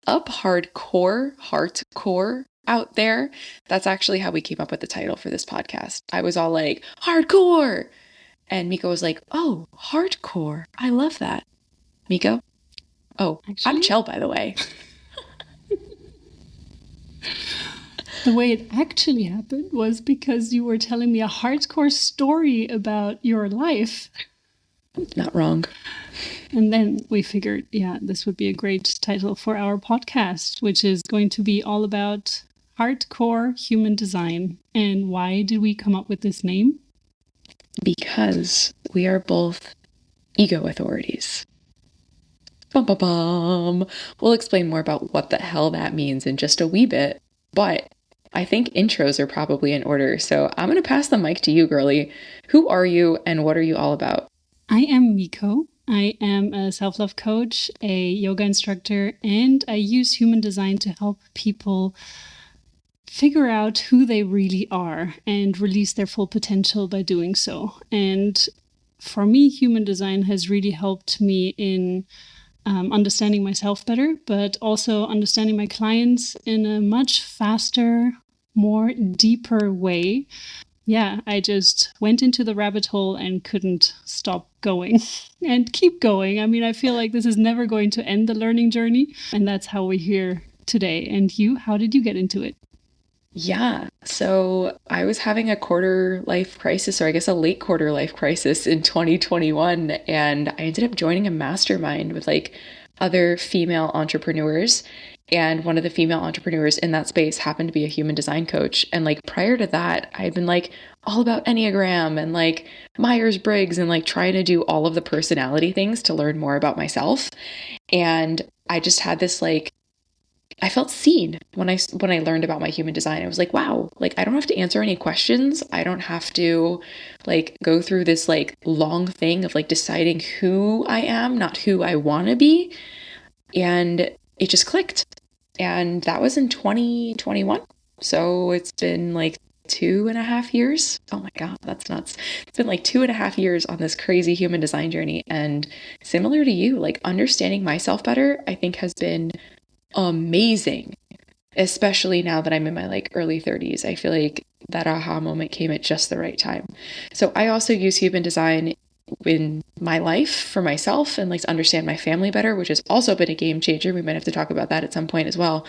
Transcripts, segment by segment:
up hardcore out there. That's actually how we came up with the title for this podcast. I was all like, hardcore. And Miko was like, oh, hardcore. I love that. Miko? Oh, actually, I'm Chell, by the way. The way it actually happened was because you were telling me a hardcore story about your life. Not wrong. And then we figured, yeah, this would be a great title for our podcast, which is going to be all about hardcore human design. And why did we come up with this name? Because we are both ego authorities. Bum, bum, bum. We'll explain more about what the hell that means in just a wee bit, but I think intros are probably in order. So I'm going to pass the mic to you, girly. Who are you and what are you all about? I am Miko. I am a self-love coach, a yoga instructor, and I use human design to help people figure out who they really are and release their full potential by doing so. And for me, human design has really helped me in understanding myself better, but also understanding my clients in a much faster, more deeper way. Yeah, I just went into the rabbit hole and couldn't stop going and keep going. I mean, I feel like this is never going to end the learning journey. And that's how we're here today. And you, how did you get into it? Yeah, so I was having a quarter life crisis, or I guess a late quarter life crisis in 2021. And I ended up joining a mastermind with like other female entrepreneurs. And one of the female entrepreneurs in that space happened to be a human design coach. And like prior to that, I'd been like all about Enneagram and like Myers-Briggs and like trying to do all of the personality things to learn more about myself. And I just had this like, I felt seen when I learned about my human design. I was like, wow, like I don't have to answer any questions. I don't have to like go through this like long thing of like deciding who I am, not who I want to be. And it just clicked. And that was in 2021. So it's been like 2.5 years. Oh my God, that's nuts. It's been like 2.5 years on this crazy human design journey. And similar to you, like understanding myself better, I think has been amazing, especially now that I'm in my like early 30s. I feel like that aha moment came at just the right time. So I also use human design in my life for myself and like to understand my family better, which has also been a game changer. We might have to talk about that at some point as well.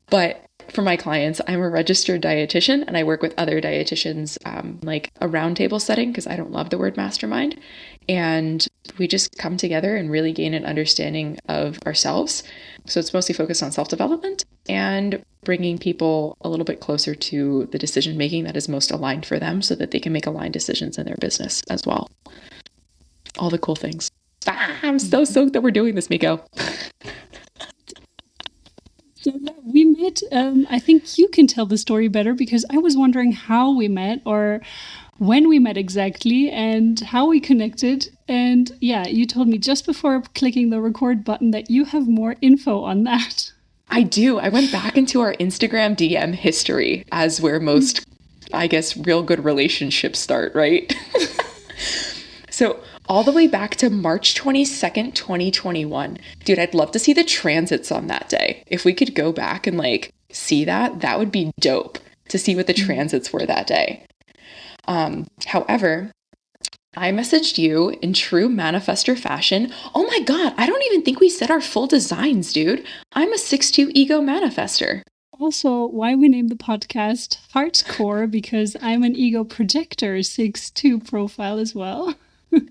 But for my clients, I'm a registered dietitian and I work with other dietitians, like a roundtable setting, because I don't love the word mastermind. And we just come together and really gain an understanding of ourselves. So it's mostly focused on self-development and bringing people a little bit closer to the decision making that is most aligned for them so that they can make aligned decisions in their business as well. All the cool things. I'm so stoked that we're doing this, Miko. So yeah, we met, I think you can tell the story better because I was wondering how we met or when we met exactly and how we connected. And yeah, you told me just before clicking the record button that you have more info on that. I do. I went back into our Instagram DM history as where most, I guess, real good relationships start, right? So all the way back to March 22nd, 2021. Dude, I'd love to see the transits on that day. If we could go back and like see that, that would be dope to see what the transits were that day. However, I messaged you in true manifestor fashion. Oh my God, I don't even think we said our full designs, dude. I'm a 6'2" ego manifestor. Also, why we named the podcast Hardcore, because I'm an ego projector 6'2" profile as well.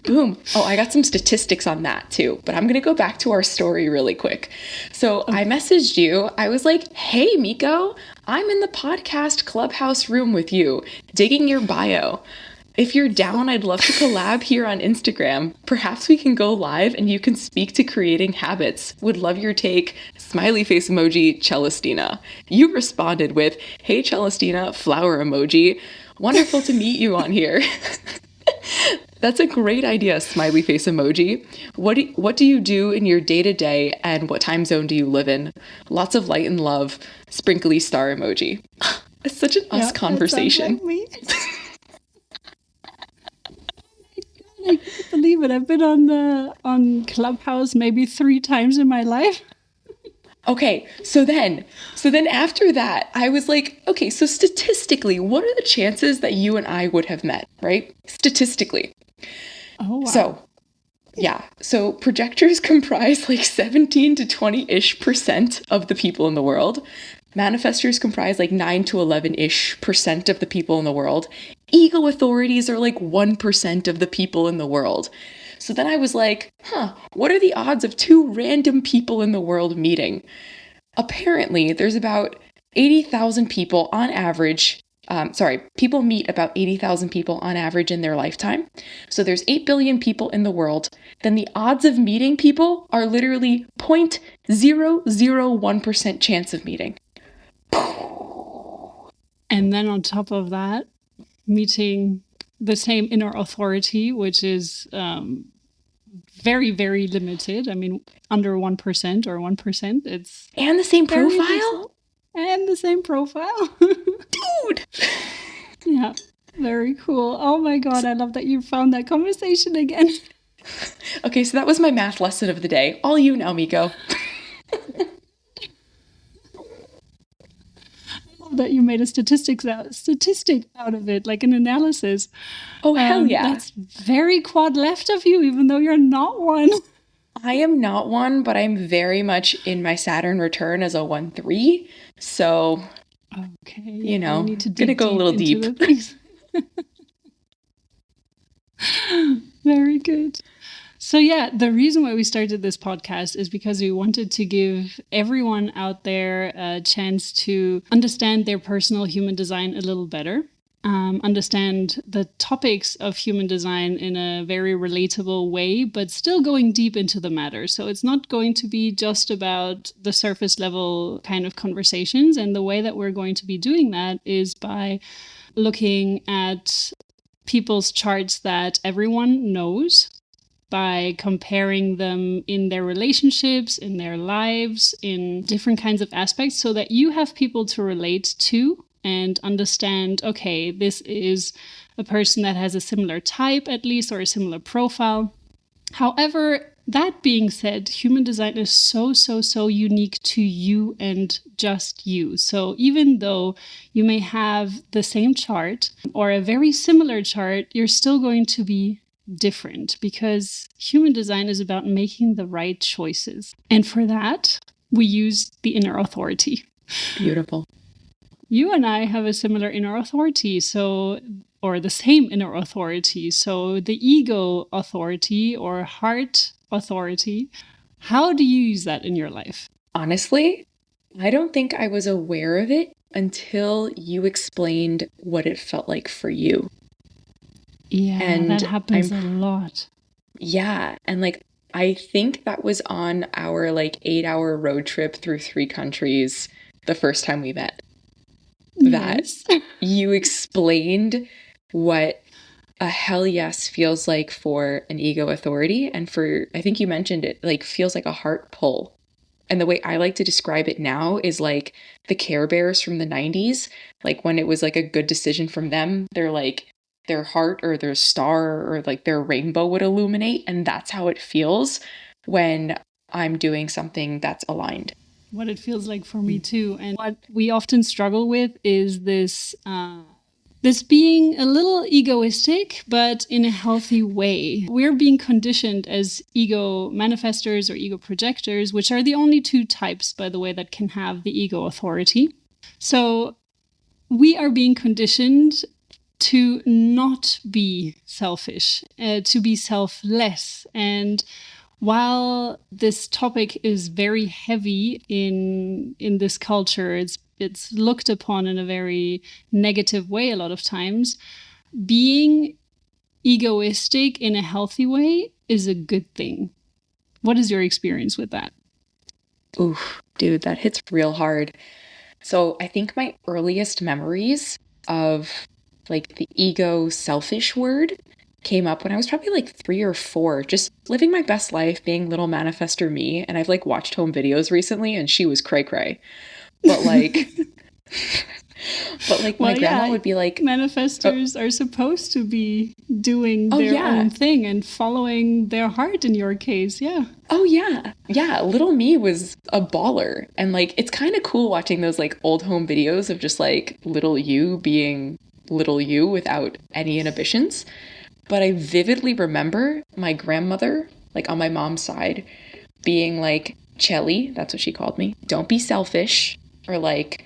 Boom. Oh, I got some statistics on that too, but I'm going to go back to our story really quick. So I messaged you. I was like, hey, Miko, I'm in the podcast clubhouse room with you, digging your bio. If you're down, I'd love to collab here on Instagram. Perhaps we can go live and you can speak to creating habits. Would love your take. Smiley face emoji, Celestina. You responded with, hey, Celestina, flower emoji. Wonderful to meet you on here. That's a great idea, smiley face emoji. What do you do in your day-to-day and what time zone do you live in? Lots of light and love, sprinkly star emoji. It's such an us conversation. That sounds like me. I can't believe it. I've been on Clubhouse maybe 3 times in my life. Okay, so then after that, I was like, okay, so statistically, what are the chances that you and I would have met, right? Statistically. Oh, wow. So, yeah, so projectors comprise like 17 to 20-ish% of the people in the world. Manifestors comprise like 9 to 11-ish% of the people in the world. Ego authorities are like 1% of the people in the world. So then I was like, what are the odds of two random people in the world meeting? Apparently, there's about 80,000 people on average. People meet about 80,000 people on average in their lifetime. So there's 8 billion people in the world. Then the odds of meeting people are literally 0.001% chance of meeting. And then on top of that, meeting the same inner authority, which is very, very limited. I mean, under 1% or 1%. It's And the same profile? And the same profile. Dude! Yeah, very cool. Oh my God, I love that you found that conversation again. Okay, so that was my math lesson of the day. All you now, Miko. That you made a statistic out of it, like an analysis. Oh, hell yeah. That's very quad left of you, even though you're not one. I am not one, but I'm very much in my Saturn return as a 1-3. So, okay, you know, need to gonna go a little deep. Very good. So yeah, the reason why we started this podcast is because we wanted to give everyone out there a chance to understand their personal human design a little better, understand the topics of human design in a very relatable way, but still going deep into the matter. So it's not going to be just about the surface level kind of conversations. And the way that we're going to be doing that is by looking at people's charts that everyone knows, by comparing them in their relationships, in their lives, in different kinds of aspects, so that you have people to relate to and understand, okay, this is a person that has a similar type at least, or a similar profile. However, that being said, human design is so unique to you and just you. So even though you may have the same chart or a very similar chart, you're still going to be different, because human design is about making the right choices. And for that, we use the inner authority. Beautiful. You and I have a similar inner authority, or the same inner authority. So the ego authority or heart authority, how do you use that in your life? Honestly, I don't think I was aware of it until you explained what it felt like for you. Yeah, and that happens a lot. Yeah, and like I think that was on our like 8-hour road trip through 3 countries the first time we met. Yes. That you explained what a hell yes feels like for an ego authority, and for, I think you mentioned it, like feels like a heart pull. And the way I like to describe it now is like the Care Bears from the 90s, like when it was like a good decision from them, they're like their heart or their star or like their rainbow would illuminate. And that's how it feels when I'm doing something that's aligned. What it feels like for me too. And what we often struggle with is this being a little egoistic, but in a healthy way. We're being conditioned as ego manifestors or ego projectors, which are the only 2 types, by the way, that can have the ego authority. So we are being conditioned to not be selfish, to be selfless. And while this topic is very heavy in this culture, it's looked upon in a very negative way a lot of times, being egoistic in a healthy way is a good thing. What is your experience with that? Oof, dude, that hits real hard. So I think my earliest memories of like the ego selfish word came up when I was probably like 3 or 4, just living my best life, being little manifestor me. And I've like watched home videos recently and she was cray cray. But like, But like my Well, grandma yeah, would be like, oh, manifestors are supposed to be doing oh their yeah, own thing and following their heart in your case. Yeah. oh yeah, yeah, little me was a baller. And like it's kind of cool watching those like old home videos of just like little you being little you without any inhibitions. But I vividly remember my grandmother, like on my mom's side, being like, Chelly, that's what she called me, don't be selfish. Or like,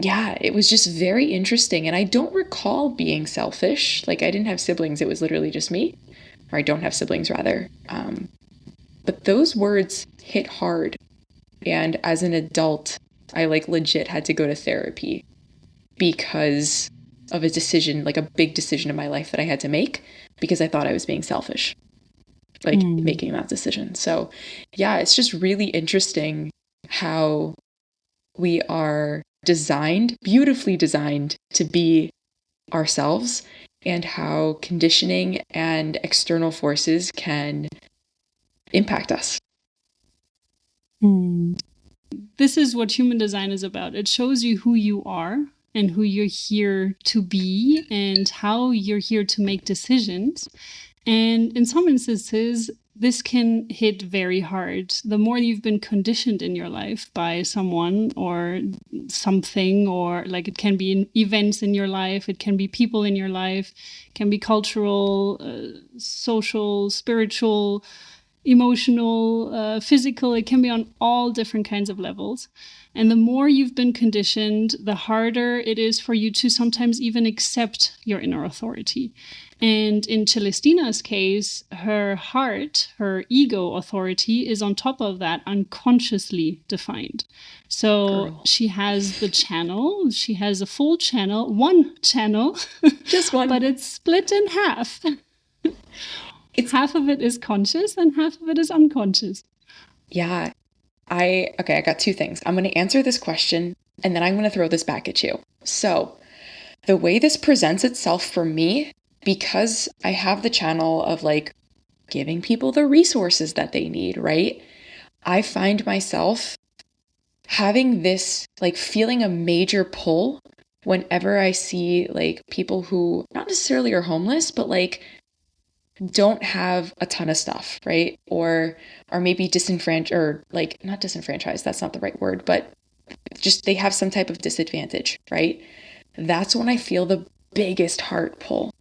yeah, it was just very interesting. And I don't recall being selfish. Like, I didn't have siblings, it was literally just me. Or I don't have siblings, rather. But those words hit hard. And as an adult, I like legit had to go to therapy because of a decision, like a big decision in my life that I had to make because I thought I was being selfish, like Mm. making that decision. So, yeah, it's just really interesting how we are designed, beautifully designed to be ourselves, and how conditioning and external forces can impact us. Mm. This is what human design is about. It shows you who you are and who you're here to be and how you're here to make decisions. And in some instances, this can hit very hard. The more you've been conditioned in your life by someone or something, or like it can be in events in your life, it can be people in your life, it can be cultural, social, spiritual, emotional, physical. It can be on all different kinds of levels. And the more you've been conditioned, the harder it is for you to sometimes even accept your inner authority. And in Celestina's case, her heart, her ego authority is on top of that unconsciously defined. So Girl. she has the channel, she has a full channel, one channel, Just one. but it's split in half. It's, Half of it is conscious and half of it is unconscious. yeah, okay, I got two things. I'm going to answer this question and then I'm going to throw this back at you. So, the way this presents itself for me, because I have the channel of like giving people the resources that they need, right? I find myself having this like feeling a major pull whenever I see like people who not necessarily are homeless, but like don't have a ton of stuff, right? Or are maybe disenfranchised, or like not disenfranchised, that's not the right word, but just they have some type of disadvantage, right? That's when I feel the biggest heart pull.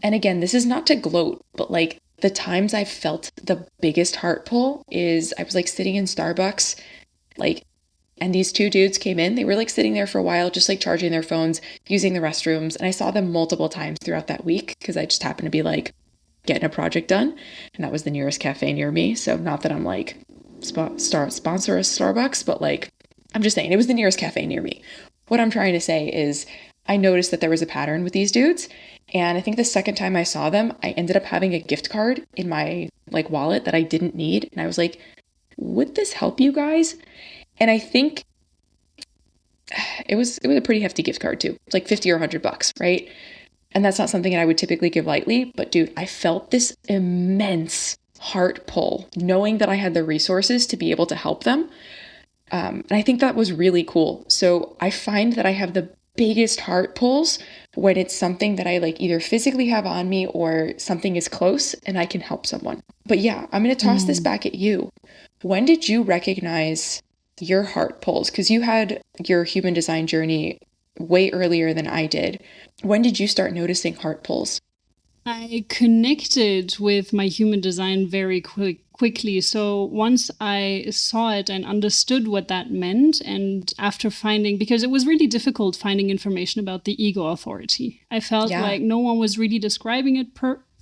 And again, this is not to gloat, but like the times I've felt the biggest heart pull is I was like sitting in Starbucks, like, and these two dudes came in. They were like sitting there for a while, just like charging their phones, using the restrooms. And I saw them multiple times throughout that week because I just happened to be like getting a project done. And that was the nearest cafe near me. So not that I'm like sponsor a Starbucks, but like I'm just saying it was the nearest cafe near me. What I'm trying to say is I noticed that there was a pattern with these dudes. And I think the second time I saw them, I ended up having a gift card in my like wallet that I didn't need. And I was like, would this help you guys? And I think it was a pretty hefty gift card too. It's like 50 or $100, right? And that's not something that I would typically give lightly, but dude, I felt this immense heart pull knowing that I had the resources to be able to help them. And I think that was really cool. So I find that I have the biggest heart pulls when it's something that I like either physically have on me or something is close and I can help someone. But yeah, I'm going to toss this back at you. When did you recognize your heart pulls? Because you had your human design journey way earlier than I did. When did you start noticing heart pulls? I connected with my human design very quickly. So once I saw it and understood what that meant, and after finding, because it was really difficult finding information about the ego authority, I felt Yeah. like no one was really describing it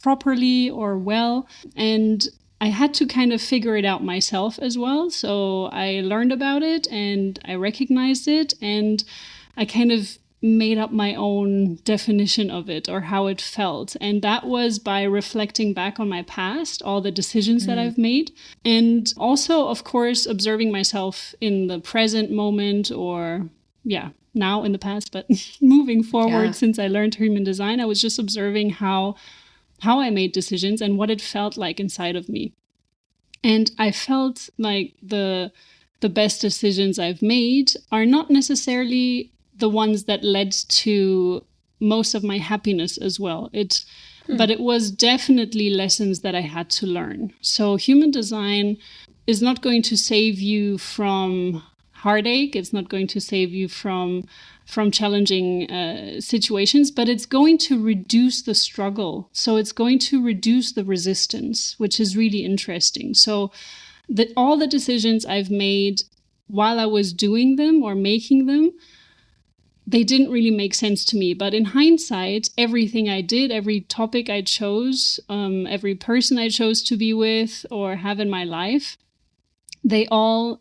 properly or well. And I had to kind of figure it out myself as well. So I learned about it and I recognized it, and I kind of made up my own definition of it or how it felt. And that was by reflecting back on my past, all the decisions that I've made. And also, of course, observing myself in the present moment, or yeah, now in the past, but moving Yeah. forward since I learned human design, I was just observing how I made decisions and what it felt like inside of me. And I felt like the the best decisions I've made are not necessarily the ones that led to most of my happiness as well. But it was definitely lessons that I had to learn. So human design is not going to save you from heartache. It's not going to save you from challenging situations, but it's going to reduce the struggle. So it's going to reduce the resistance, which is really interesting. So all the decisions I've made while I was doing them or making them, they didn't really make sense to me. But in hindsight, everything I did, every topic I chose, every person I chose to be with or have in my life, they all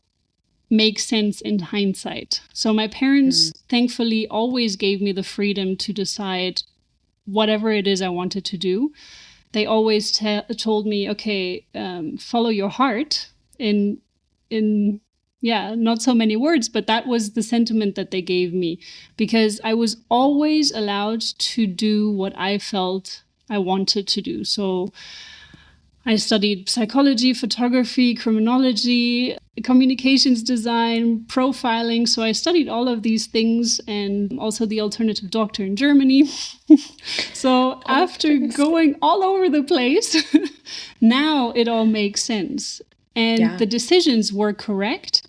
make sense in hindsight. So my parents, thankfully, always gave me the freedom to decide whatever it is I wanted to do. They always told me, okay, follow your heart in not so many words, but that was the sentiment that they gave me, because I was always allowed to do what I felt I wanted to do. So I studied psychology, photography, criminology, communications design, profiling. So I studied all of these things, and also the alternative doctor in Germany. So after going all over the place, now it all makes sense. And the decisions were correct,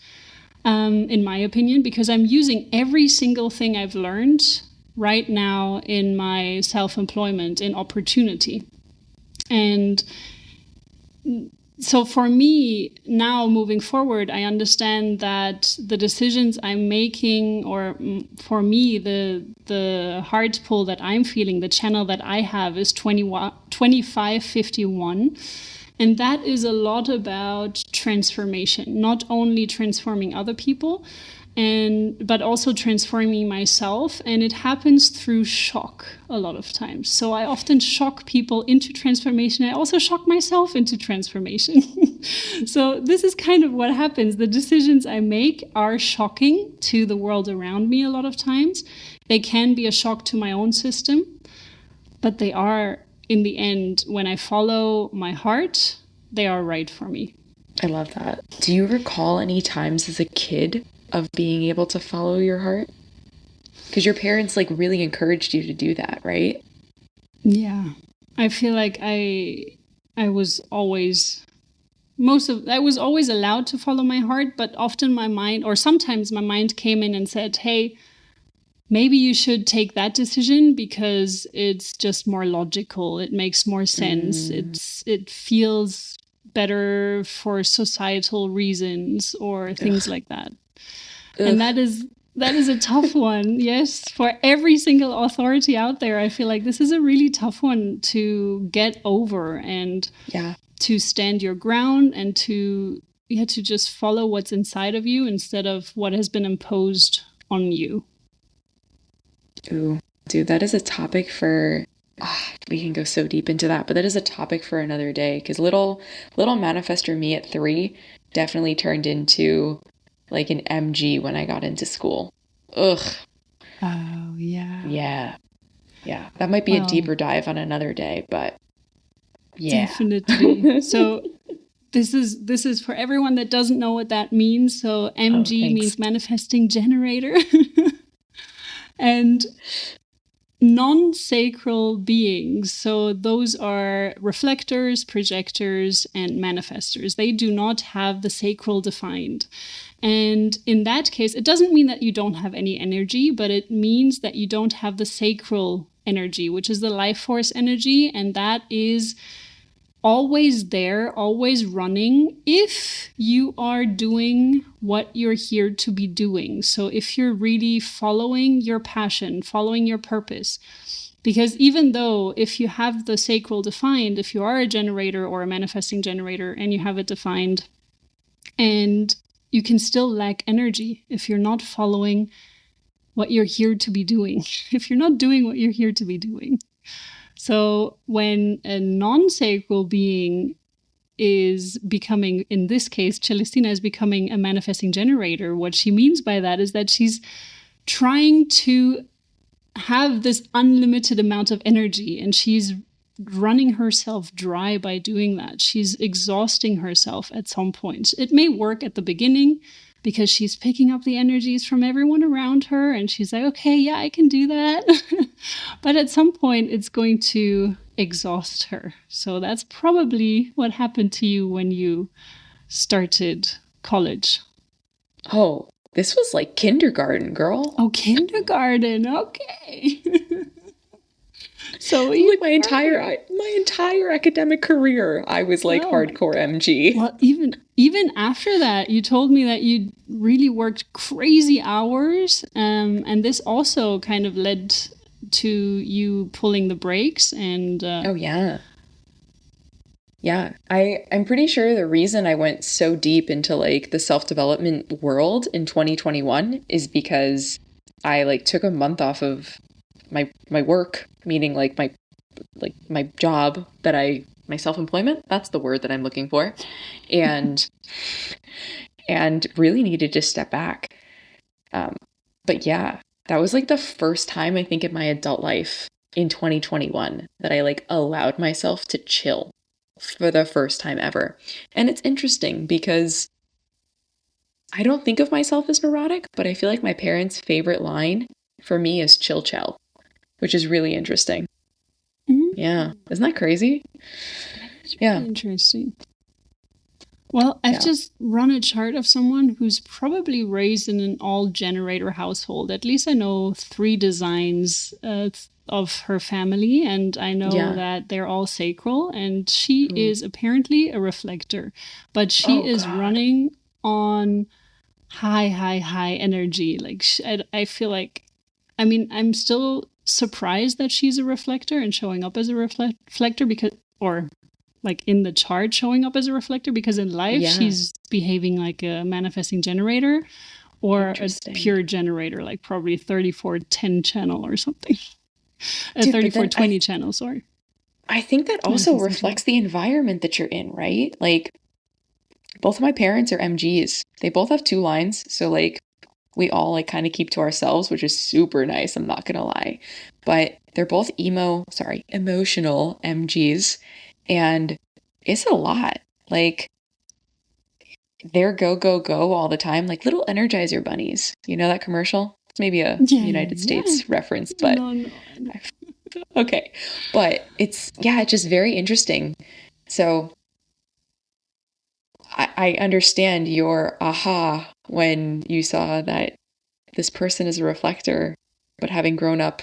in my opinion, because I'm using every single thing I've learned right now in my self-employment, in opportunity. And so for me, now moving forward, I understand that the decisions I'm making, or for me, the heart pull that I'm feeling, the channel that I have is 2551. And that is a lot about transformation, not only transforming other people, but also transforming myself. And it happens through shock a lot of times. So I often shock people into transformation. I also shock myself into transformation. So this is kind of what happens. The decisions I make are shocking to the world around me a lot of times. They can be a shock to my own system, but they are, in the end, when I follow my heart, they are right for me. I love that. Do you recall any times as a kid of being able to follow your heart? Because your parents really encouraged you to do that, right? Yeah. I feel like I was always allowed to follow my heart, but often my mind, or sometimes my mind, came in and said, hey, maybe you should take that decision because it's just more logical. It makes more sense. It feels better for societal reasons or things like that. And that is a tough one. Yes, for every single authority out there, I feel like this is a really tough one to get over, and to stand your ground, and to just follow what's inside of you instead of what has been imposed on you. Ooh, dude, that is a topic for, we can go so deep into that, but that is a topic for another day, because little manifestor me at 3 definitely turned into an MG when I got into school. Ugh. Oh, yeah. Yeah. Yeah. That might be a deeper dive on another day, but yeah. Definitely. So this is for everyone that doesn't know what that means. So MG means manifesting generator. And non-sacral beings, so those are reflectors, projectors, and manifestors. They do not have the sacral defined. And in that case, it doesn't mean that you don't have any energy, but it means that you don't have the sacral energy, which is the life force energy. And that is always there, always running, if you are doing what you're here to be doing. So if you're really following your passion, following your purpose, because even though if you have the sacral defined, if you are a generator or a manifesting generator and you have it defined, and you can still lack energy if you're not following what you're here to be doing, if you're not doing what you're here to be doing. So when a non-sacral being is becoming, in this case, Celestina is becoming a manifesting generator, what she means by that is that she's trying to have this unlimited amount of energy, and she's running herself dry by doing that. She's exhausting herself at some point. It may work at the beginning, because she's picking up the energies from everyone around her. And she's like, okay, yeah, I can do that. But at some point, it's going to exhaust her. So that's probably what happened to you when you started college. Oh, this was like kindergarten, girl. Oh, kindergarten. Okay. So like my entire academic career, I was like hardcore MG. Well, even after that, you told me that you really worked crazy hours, and this also kind of led to you pulling the brakes. And oh yeah, I'm pretty sure the reason I went so deep into like the self-development world in 2021 is because I like took a month off of my work, meaning like my job that my self-employment, that's the word that I'm looking for, and really needed to step back. But yeah, that was like the first time I think in my adult life in 2021 that I like allowed myself to chill for the first time ever. And it's interesting because I don't think of myself as neurotic, but I feel like my parents' favorite line for me is chill chow, which is really interesting. Mm-hmm. Yeah. Isn't that crazy? That's really interesting. Well, I've just run a chart of someone who's probably raised in an all-generator household. At least I know 3 designs of her family, and I know that they're all sacral, and she is apparently a reflector, but she is running on high energy. Like, I feel like, I mean, I'm still surprised that she's a reflector and showing up as a reflector because, or like in the chart showing up as a reflector, because in life she's behaving like a manifesting generator or a pure generator, like probably 3410 channel or something. A 3420 channel, sorry. I think that also reflects the environment that you're in, right? Like both of my parents are MGs. They both have 2 lines. So like we all like kind of keep to ourselves, which is super nice. I'm not going to lie, but they're both emotional MGs. And it's a lot. Like they're go all the time, like little Energizer bunnies. You know that commercial? It's maybe a United States reference, but no. Okay. But it's just very interesting. So I understand your aha when you saw that this person is a reflector, but having grown up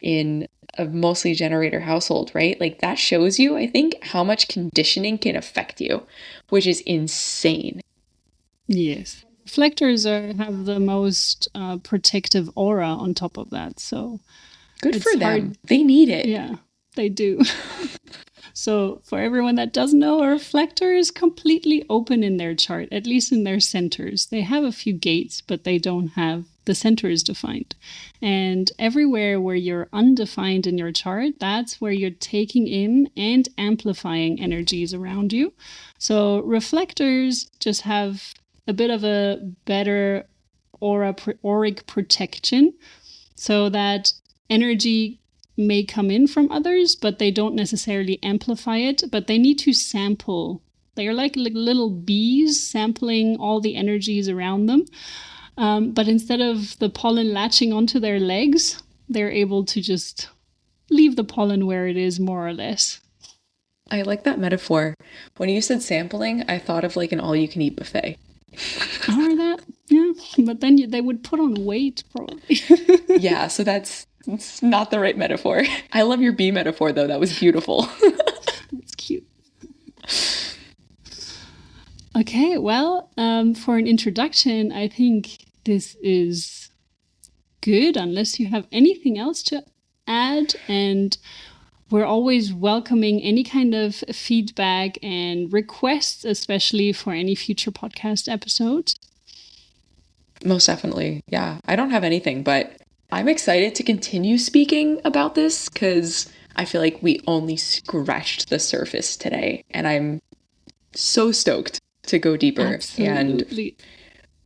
in a mostly generator household, right? Like that shows you, I think, how much conditioning can affect you, which is insane. Yes. Reflectors have the most protective aura on top of that. So good for them. They need it. Yeah, they do. So for everyone that doesn't know, a reflector is completely open in their chart, at least in their centers. They have a few gates, but they don't have the center is defined. And everywhere where you're undefined in your chart, that's where you're taking in and amplifying energies around you. So reflectors just have a bit of a better auric protection, so that energy may come in from others, but they don't necessarily amplify it, but they need to sample. They are like little bees sampling all the energies around them. But instead of the pollen latching onto their legs, they're able to just leave the pollen where it is, more or less. I like that metaphor. When you said sampling, I thought of like an all-you-can-eat buffet. Or that, yeah. But then they would put on weight, probably. Yeah, so it's not the right metaphor. I love your bee metaphor, though. That was beautiful. It's cute. Okay, well, for an introduction, I think this is good, unless you have anything else to add. And we're always welcoming any kind of feedback and requests, especially for any future podcast episodes. Most definitely. Yeah, I don't have anything, but I'm excited to continue speaking about this because I feel like we only scratched the surface today, and I'm so stoked to go deeper. Absolutely. And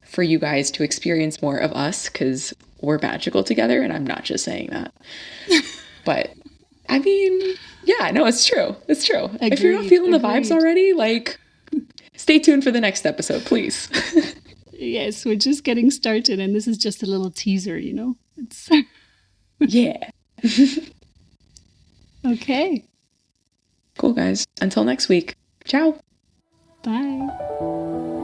for you guys to experience more of us, because we're magical together, and I'm not just saying that. But I mean, yeah, no, it's true. It's true. Agreed, if you're not feeling the vibes already, like, stay tuned for the next episode, please. Yes, we're just getting started, and this is just a little teaser, you know? It's Yeah. okay. Cool, guys. Until next week. Ciao. Bye.